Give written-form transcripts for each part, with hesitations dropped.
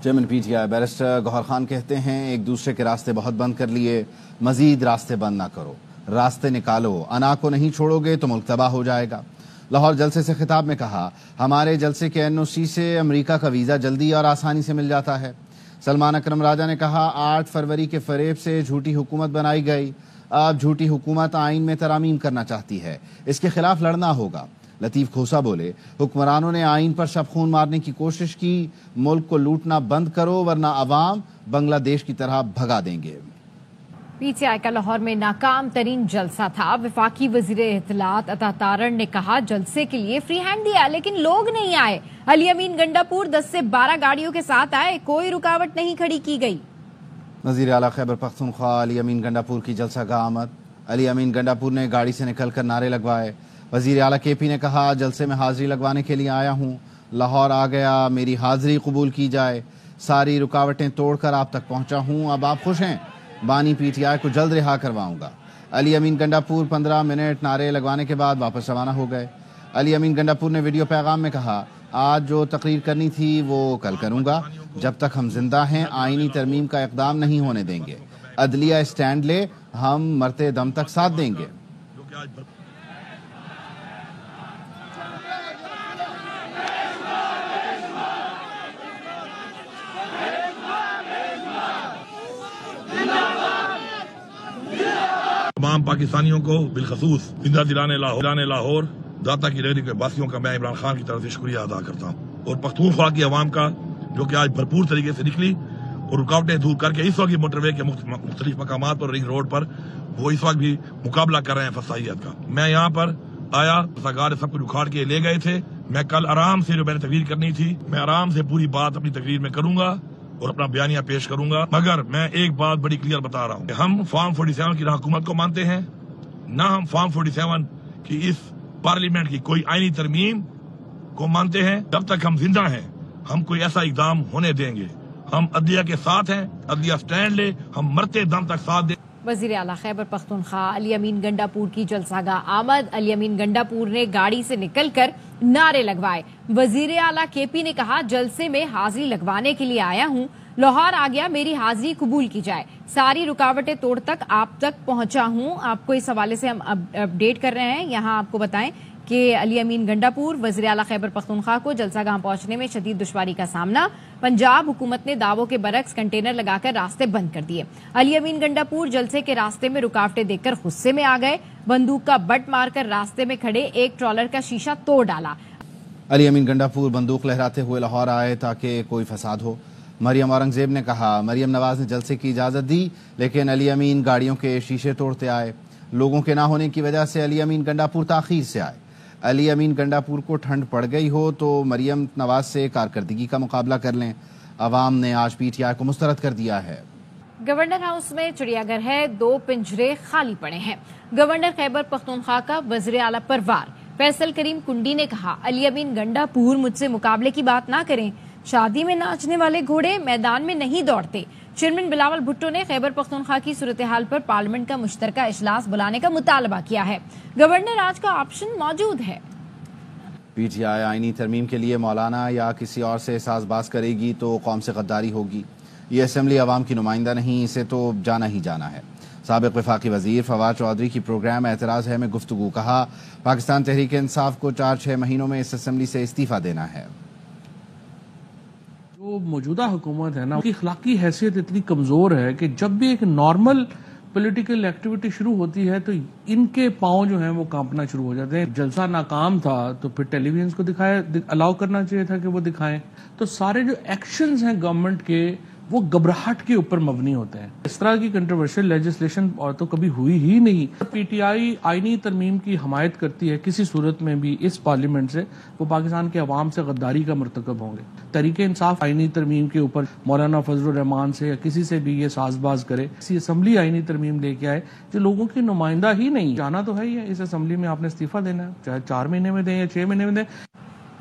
Chairman P T I barrister Gohar Khan کہتے ہیں ایک دوسرے کے راستے بہت بند کر لیے، مزید راستے بند نہ کرو، راستے نکالو، انا کو نہیں چھوڑو گے تو ملک تباہ ہو جائے گا۔ لاہور جلسے سے خطاب میں کہا ہمارے جلسے کے NOC سے امریکہ کا ویزا جلدی اور آسانی سے مل جاتا ہے۔ سلمان اکرم راجہ نے کہا 8 فروری کے فریب سے جھوٹی حکومت بنائی گئی، اب جھوٹی حکومت آئین میں ترامیم کرنا چاہتی ہے، اس کے خلاف لڑنا ہوگا۔ لطیف کھوسا بولے حکمرانوں نے آئین پر شب خون مارنے کی کوشش کی، ملک کو لوٹنا بند کرو ورنہ عوام بنگلہ دیش کی طرح بھگا دیں گے۔ پی ٹی آئی کا لاہور میں ناکام ترین جلسہ تھا۔ وفاقی وزیر اطلاعات عطا تارڑ نے کہا جلسے کے لیے فری ہینڈ دیا لیکن لوگ نہیں آئے۔ علی امین گنڈا پور 10 سے 12 گاڑیوں کے ساتھ آئے، کوئی رکاوٹ نہیں کھڑی کی گئی۔ وزیر اعلیٰ خیبر پختونخوا علی امین گنڈا پور کی جلسہ گاہ آمد۔ علی امین گنڈا پور نے گاڑی سے نکل کر نعرے لگوائے۔ وزیر اعلیٰ KP نے کہا جلسے میں حاضری لگوانے کے لیے آیا ہوں، لاہور آ گیا، میری حاضری قبول کی جائے، ساری رکاوٹیں توڑ کر آپ تک پہنچا ہوں، اب آپ خوش ہیں؟ بانی PTI کو جلد رہا کرواؤں گا۔ علی امین گنڈا پور 15 منٹ نعرے لگوانے کے بعد واپس روانہ ہو گئے۔ علی امین گنڈا پور نے ویڈیو پیغام میں کہا آج جو تقریر کرنی تھی وہ کل کروں گا، جب تک ہم زندہ ہیں آئینی ترمیم کا اقدام نہیں ہونے دیں گے، عدلیہ اسٹینڈ لے، ہم مرتے دم تک ساتھ دیں گے۔ تمام پاکستانیوں کو بالخصوص زندہ دلانے لاہور داتا کی ریلی کے باقیوں کا میں عمران خان کی طرف سے شکریہ ادا کرتا ہوں، اور پختونخوا کی عوام کا جو کہ آج بھرپور طریقے سے نکلی اور رکاوٹیں دور کر کے اس وقت موٹر وے کے مختلف مقامات پر رنگ روڈ پر وہ اس وقت بھی مقابلہ کر رہے ہیں فسائیت کا۔ میں یہاں پر آیا، سرکار سب کچھ اکھاڑ کے لے گئے تھے، میں کل آرام سے جو میں نے تقریر کرنی تھی میں آرام سے پوری بات اپنی تقریر میں کروں گا اور اپنا بیانیہ پیش کروں گا، مگر میں ایک بات بڑی کلیئر بتا رہا ہوں کہ ہم فارم 47 کی نہ حکومت کو مانتے ہیں، نہ ہم فارم 47 کی اس پارلیمنٹ کی کوئی آئینی ترمیم کو مانتے ہیں۔ جب تک ہم زندہ ہیں ہم کوئی ایسا اقدام ہونے دیں گے، ہم عدلیہ کے ساتھ ہیں، عدلیہ سٹینڈ لے، ہم مرتے دم تک ساتھ دیں۔ وزیر اعلیٰ خیبر پختونخوا علی امین گنڈا پور کی جلسہ گاہ آمد۔ علی امین گنڈا پور نے گاڑی سے نکل کر نعرے لگوائے۔ وزیر اعلیٰ KP نے کہا جلسے میں حاضری لگوانے کے لیے آیا ہوں، لاہور آ گیا، میری حاضری قبول کی جائے، ساری رکاوٹیں توڑ تک آپ تک پہنچا ہوں۔ آپ کو اس حوالے سے ہم اپڈیٹ کر رہے ہیں، یہاں آپ کو بتائیں کہ علی امین گنڈا پور وزیر اعلیٰ خیبر پختونخوا کو جلسہ گاہ پہنچنے میں شدید دشواری کا سامنا، پنجاب حکومت نے دعووں کے برعکس کنٹینر لگا کر راستے بند کر دیے۔ علی امین گنڈا پور جلسے کے راستے میں رکاوٹیں دیکھ کر غصے میں آ گئے، بندوق کا بٹ مار کر راستے میں کھڑے ایک ٹرالر کا شیشہ توڑ ڈالا۔ علی امین گنڈا پور بندوق لہراتے ہوئے لاہور آئے تاکہ کوئی فساد ہو۔ مریم اورنگزیب نے کہا مریم نواز نے جلسے کی اجازت دی لیکن علی امین گاڑیوں کے شیشے توڑتے آئے، لوگوں کے نہ ہونے کی وجہ سے علی امین گنڈا پور تاخیر سے آئے۔ علی امین گنڈا پور کو ٹھنڈ پڑ گئی ہو تو مریم نواز سے کارکردگی کا مقابلہ کر لیں، عوام نے آج PTI کو مسترد کر دیا ہے۔ گورنر ہاؤس میں چڑیا گھر ہے، 2 پنجرے خالی پڑے ہیں۔ گورنر خیبر پختونخوا کا وزیر اعلیٰ پروار فیصل کریم کنڈی نے کہا علی امین گنڈا پور مجھ سے مقابلے کی بات نہ کریں، شادی میں ناچنے والے گھوڑے میدان میں نہیں دوڑتے۔ چیئرمین بلاول بھٹو نے خیبر پختونخوا کی صورتحال پر پارلیمنٹ کا مشترکہ اجلاس بلانے کا مطالبہ کیا ہے، گورنر آج کا آپشن موجود ہے۔ PTI آئینی ترمیم کے لیے مولانا یا کسی اور سے ساز باز کرے گی تو قوم سے غداری ہوگی، یہ اسمبلی عوام کی نمائندہ نہیں، اسے تو جانا ہی جانا ہے۔ سابق وفاقی وزیر فواد چودھری کی پروگرام اعتراض ہے میں گفتگو، کہا پاکستان تحریک انصاف کو 4-6 مہینوں میں اس اسمبلی سے استعفیٰ دینا ہے۔ جو موجودہ حکومت ہے نا، اس کی اخلاقی حیثیت اتنی کمزور ہے کہ جب بھی ایک نارمل پولیٹیکل ایکٹیویٹی شروع ہوتی ہے تو ان کے پاؤں جو ہیں وہ کانپنا شروع ہو جاتے ہیں۔ جلسہ ناکام تھا تو پھر ٹیلی ویژن کو الاؤ کرنا چاہیے تھا کہ وہ دکھائیں، تو سارے جو ایکشنز ہیں گورنمنٹ کے وہ گھبراہٹ کے اوپر مبنی ہوتے ہیں۔ اس طرح کی کنٹروورشل لیجسلیشن اور تو کبھی ہوئی ہی نہیں۔ PTI آئینی ترمیم کی حمایت کرتی ہے کسی صورت میں بھی اس پارلیمنٹ سے، وہ پاکستان کے عوام سے غداری کا مرتکب ہوں گے۔ تحریک انصاف آئینی ترمیم کے اوپر مولانا فضل الرحمان سے یا کسی سے بھی یہ ساز باز کرے، کسی اسمبلی آئینی ترمیم لے کے آئے جو لوگوں کی نمائندہ ہی نہیں، جانا تو ہے ہی ہے، اس اسمبلی میں آپ نے استعفیٰ دینا ہے، چاہے 4 مہینے میں دیں یا 6 مہینے میں دیں۔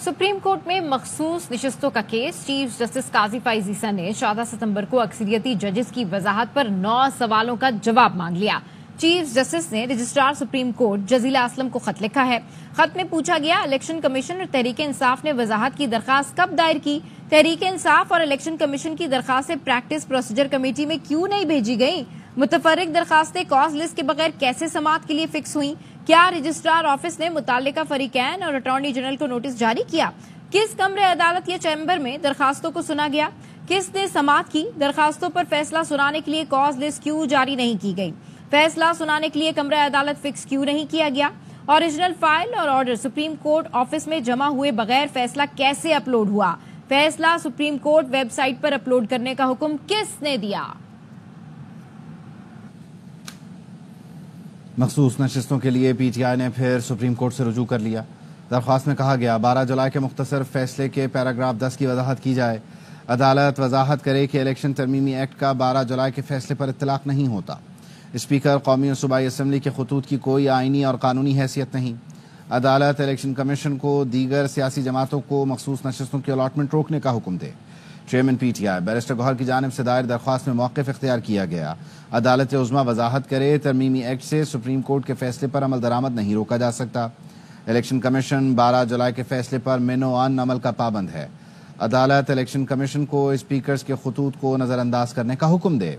سپریم کورٹ میں مخصوص نشستوں کا کیس، چیف جسٹس قاضی فائز عیسیٰ نے 14 ستمبر کو اکثریتی ججز کی وضاحت پر 9 سوالوں کا جواب مانگ لیا۔ چیف جسٹس نے رجسٹرار سپریم کورٹ جزیلہ اسلم کو خط لکھا ہے۔ خط میں پوچھا گیا الیکشن کمیشن اور تحریک انصاف نے وضاحت کی درخواست کب دائر کی؟ तहरीक इंसाफ और इलेक्शन कमीशन की दरखास्तें प्रैक्टिस प्रोसीजर कमेटी में क्यों नहीं भेजी गई? मुतफर्रिक दरखास्तें कॉज लिस्ट के बगैर कैसे समाअत के लिए फिक्स हुई? क्या रजिस्ट्रार ऑफिस ने मुतालिका फरीकैन और अटॉर्नी जनरल को नोटिस जारी किया? किस कमरे अदालत या चैम्बर में दरखास्तों को सुना गया? किसने समाअत की? दरखास्तों पर फैसला सुनाने के लिए कॉज लिस्ट क्यों जारी नहीं की गई? फैसला सुनाने के लिए कमरे अदालत फिक्स क्यों नहीं किया गया? ओरिजिनल फाइल और ऑर्डर सुप्रीम कोर्ट ऑफिस में जमा हुए बगैर फैसला कैसे अपलोड हुआ? फैसला सुप्रीम कोर्ट वेबसाइट पर अपलोड करने का हुक्म किसने दिया? मखसूस नशिस्तों के लिए पीटीआई ने फिर सुप्रीम कोर्ट से रुजू कर लिया। दरख्वास्त में कहा गया 12 जुलाई के मुख्तसर फैसले के पैराग्राफ 10 की वजाहत की जाए। अदालत वजाहत करे कि इलेक्शन तरमीमी एक्ट का 12 जुलाई के फैसले पर इत्तलाक नहीं होता। स्पीकर कौमी और सूबाई असम्बली के खतूत की कोई आइनी और कानूनी हैसियत नहीं। अदालत इलेक्शन कमीशन को दीगर सियासी जमातों को मखसूस नशिस्तों की अलॉटमेंट रोकने का हुक्म दे। चेयरमैन पीटीआई बैरिस्टर गौहर की जानिब से दायर दरख्वास्त में मौक़िफ़ इख्तियार किया गया। अदालत उज़्मा वजाहत करे तरमीमी एक्ट से सुप्रीम कोर्ट के फैसले पर अमल दरामद नहीं रोका जा सकता। इलेक्शन कमीशन 12 जुलाई के फैसले पर मिनो अन अमल का पाबंद है। अदालत इलेक्शन कमीशन को स्पीकर्स के खतूत को नजरअंदाज करने का हुक्म दे।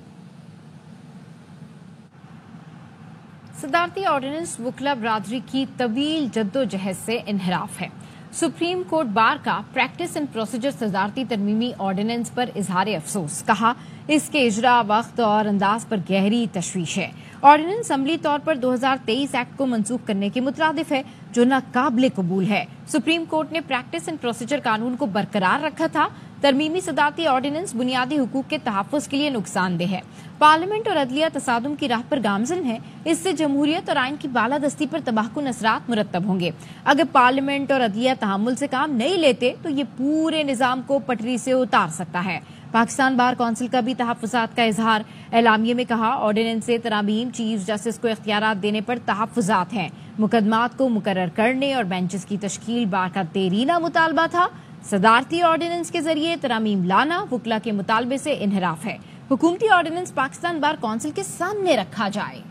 सदारती ऑर्डिनेंस वकला बरादरी की तवील जद्दोजहद से इन्हिराफ है। सुप्रीम कोर्ट बार का प्रैक्टिस एंड प्रोसीजर सदारती तरमीमी ऑर्डिनेंस पर इजहार अफसोस। कहा इसके इजरा वक्त और अंदाज पर गहरी तशवीश है। ऑर्डिनेंस अमली तौर पर 2023 एक्ट को मंसूख करने के मुतरादिफ है जो नाकाबिले कबूल है। सुप्रीम कोर्ट ने प्रैक्टिस एंड प्रोसीजर कानून को बरकरार रखा था। तरमीमी सदारती ऑर्डिनेंस बुनियादी हुकूक के तहफ़्फ़ुज़ के लिए नुकसानदेह है। पार्लियामेंट और अदलिया तसादुम की राह पर गामजन है। इससे जमहूरियत और आइन की बालादस्ती पर तबाहकुन असरात मुरत्तब होंगे। अगर पार्लियामेंट और अदलिया तहम्मुल से काम नहीं लेते तो ये पूरे निज़ाम को पटरी से उतार सकता है। पाकिस्तान बार कौंसिल का भी तहफ़्फ़ुज़ात का इजहार। एलामिये में कहा ऑर्डिनेंस से तरामीम चीफ जस्टिस को इख्तियारात देने पर तहफ़्फ़ुज़ात हैं। मुकदमात को मुकर्रर करने और बेंचेस की तश्कील बार का देरीना मुतालबा था। सदारती ऑर्डिनेंस के जरिए तरामीम लाना वकला के मुतालबे से इन्हिराफ है। हुकूमती ऑर्डिनेंस पाकिस्तान बार कौंसिल के सामने रखा जाए।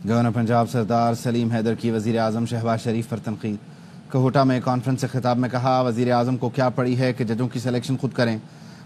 गवर्नर पंजाब सरदार सलीम हैदर की वजीर आजम शहबाज शरीफ पर तनकीद। कोहटा में कॉन्फ्रेंस से खिताब में कहा वजीर आजम को क्या पड़ी है कि जजों की सिलेक्शन खुद करें।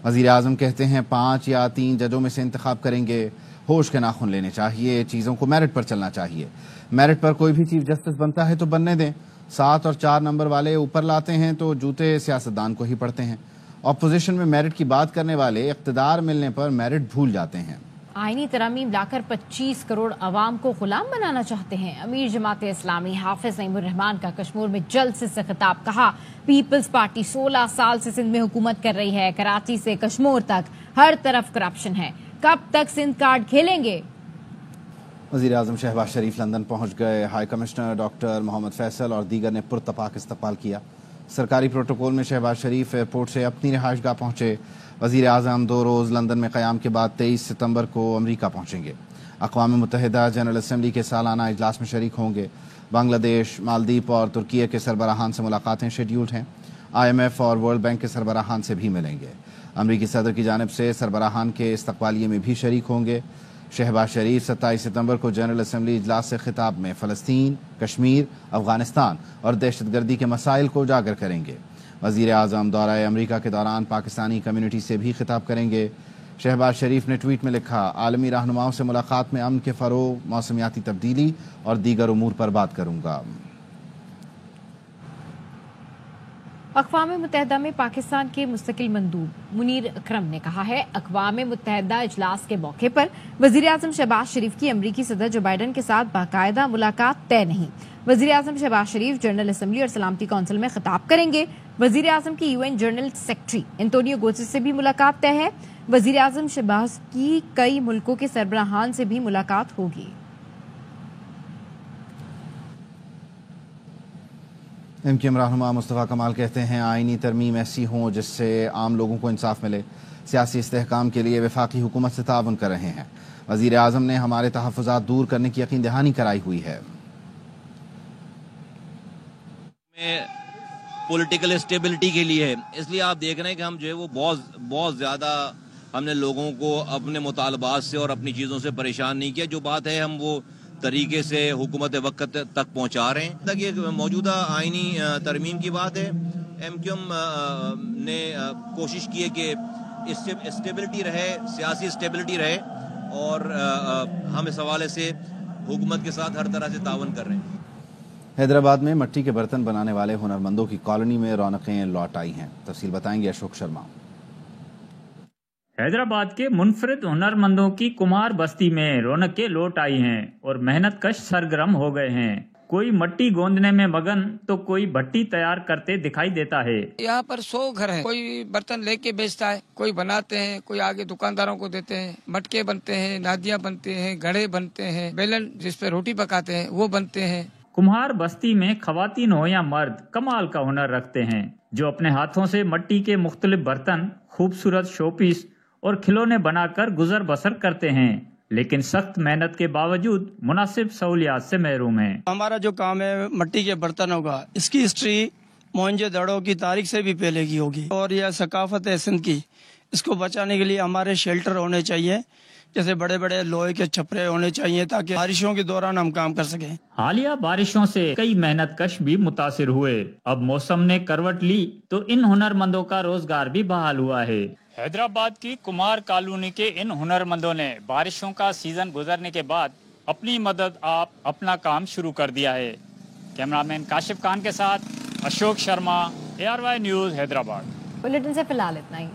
वजीर आजम कहते हैं 5 या 3 जजों में से इंतखाब करेंगे। होश के नाखून लेने चाहिए। चीज़ों को मेरिट पर चलना चाहिए। मेरिट पर कोई भी चीफ जस्टिस बनता है तो बनने दें। 7 और 4 नंबर वाले ऊपर लाते हैं तो जूते सियासतदान को ही पड़ते हैं। अपोजिशन में मेरिट की बात करने वाले इख्तिदार मिलने पर मेरिट भूल जाते हैं। आईनी तरामीम लाकर 25 करोड़ अवाम को गुलाम बनाना चाहते हैं। अमीर जमात इस्लामी हाफिज नईमुर रहमान का कश्मीर में जल्द से खिताब। कहा पीपल्स पार्टी 16 साल से सिंध में हुकूमत कर रही है। कराची से कश्मीर तक हर तरफ करप्शन है। कब तक सिंध कार्ड खेलेंगे? वज़ीर आज़म शहबाज शरीफ लंदन पहुंच गए। High commissioner doctor Mohammad Faisal और दीगर ने पुरतपाक इस्तकबाल किया। सरकारी प्रोटोकॉल में शहबाज शरीफ एयरपोर्ट से अपनी रिहाइशगाह पहुंचे। वज़ीर आज़म 2 रोज़ लंदन में क़याम के बाद 23 सितंबर को अमरीका पहुंचेंगे। अक़वाम मुत्तहिदा जनरल असम्बली के सालाना इजलास में शरीक होंगे। बांग्लादेश, मालदीव और तुर्की के सरबराहान से मुलाकातें शेड्यूल्ड हैं। IMF और वर्ल्ड बैंक के सरबराहान से भी मिलेंगे। अमरीकी सदर की जानिब से सरबराहान के इस्तकबालिये में भी शरीक होंगे। शहबाज शरीफ 27 सितंबर को जनरल असम्बली इजलास से खिताब में फ़लस्तीन, कश्मीर, अफगानिस्तान और दहशतगर्दी के मसाइल को उजागर करेंगे। वज़ीर आज़म दौरा अमरीका के दौरान पाकिस्तानी कम्यूनिटी से भी खिताब करेंगे। शहबाज शरीफ ने ट्वीट में लिखा आलमी रहनुमाओं से मुलाकात में अमन के फ़रोग़, मौसमियाती तब्दीली और दीगर उमूर पर बात करूँगा। अक़वाम मुत्तहिदा में पाकिस्तान के मुस्तकिल मंदूब मुनीर अकरम ने कहा है अक़वाम मुत्तहिदा इजलास के मौके पर वज़ीर आज़म शहबाज शरीफ की अमरीकी सदर जो बाइडन के साथ बाकायदा मुलाकात तय नहीं। वज़ीर आज़म शहबाज शरीफ जनरल असम्बली और सलामती कौंसिल में खिताब करेंगे। वज़ीर आज़म की UN general secretary Antonio Guterres से भी मुलाकात तय है। वज़ीर आज़म शहबाज की कई मुल्कों के सरबराहान से भी मुलाकात होगी। MKM रहनुमा मुस्तफ़ा कमाल कहते हैं आइनी तरमीम ऐसी हों जिससे आम लोगों को इंसाफ मिले। सियासी इस्तेहकाम के लिए वफाकी हुकूमत से ताउन कर रहे हैं। वज़ीर आज़म ने हमारे तहफ़्फ़ुज़ात दूर करने की यकीन दहानी कराई हुई है। पॉलिटिकल स्टेबिलिटी के लिए है, इसलिए आप देख रहे हैं कि हम जो है वो बहुत ज़्यादा हमने लोगों को अपने मुतालबात से और अपनी चीज़ों से परेशान नहीं किया। जो बात है हम वो तरीके से हुकूमत वक्त तक पहुंचा रहे हैं। तक ये मौजूदा आईनी तरमीम की बात है, MQM ने कोशिश की है कि स्टेबिलिटी रहे, सियासी स्टेबिलिटी रहे, और हम इस हवाले से हुकूमत के साथ हर तरह से तावन कर रहे हैं। हैदराबाद में मिट्टी के बर्तन बनाने वाले हुनरमंदों की कॉलोनी में रौनकें लौट आई हैं। तफसील बताएंगे अशोक शर्मा। हैदराबाद के मुनफरिद हुनरमंदों की कुम्हार बस्ती में रौनकें लौट आई हैं और मेहनतकश सरगर्म हो गए हैं। कोई मट्टी गोंदने में मगन तो कोई भट्टी तैयार करते दिखाई देता है। यहाँ पर 100 घर हैं। कोई बर्तन लेके बेचता है, कोई बनाते हैं, कोई आगे दुकानदारों को देते हैं। मटके बनते हैं, नादियाँ बनते हैं, घड़े बनते हैं, बेलन जिसपे रोटी पकाते हैं वो बनते हैं। कुम्हार बस्ती में खवातीन हो या मर्द कमाल का हुनर रखते हैं, जो अपने हाथों से मट्टी के मुख्तलिफ बर्तन, खूबसूरत शोपीस और खिलौने बनाकर गुजर बसर करते हैं, लेकिन सख्त मेहनत के बावजूद मुनासिब सहूलियात से महरूम हैं। हमारा जो काम है मट्टी के बर्तनों का, इसकी हिस्ट्री मोहनजोदड़ो की तारीख से भी पहले की होगी, और यह सकाफत है सिंध की। इसको बचाने के लिए हमारे शेल्टर होने चाहिए, जैसे बड़े बड़े लोहे के छपरे होने चाहिए, ताकि बारिशों के दौरान हम काम कर सकें। हालिया बारिशों से कई मेहनतकश भी मुतासिर हुए। अब मौसम ने करवट ली तो इन हुनरमंदों का रोजगार भी बहाल हुआ है। हैदराबाद की कुमार कॉलोनी के इन हुनरमंदों ने बारिशों का सीजन गुजरने के बाद अपनी मदद आप अपना काम शुरू कर दिया है। कैमरामैन काशिफ खान के साथ Ashok Sharma, ARY news Hyderabad. Bulletin से फिलहाल इतना ही।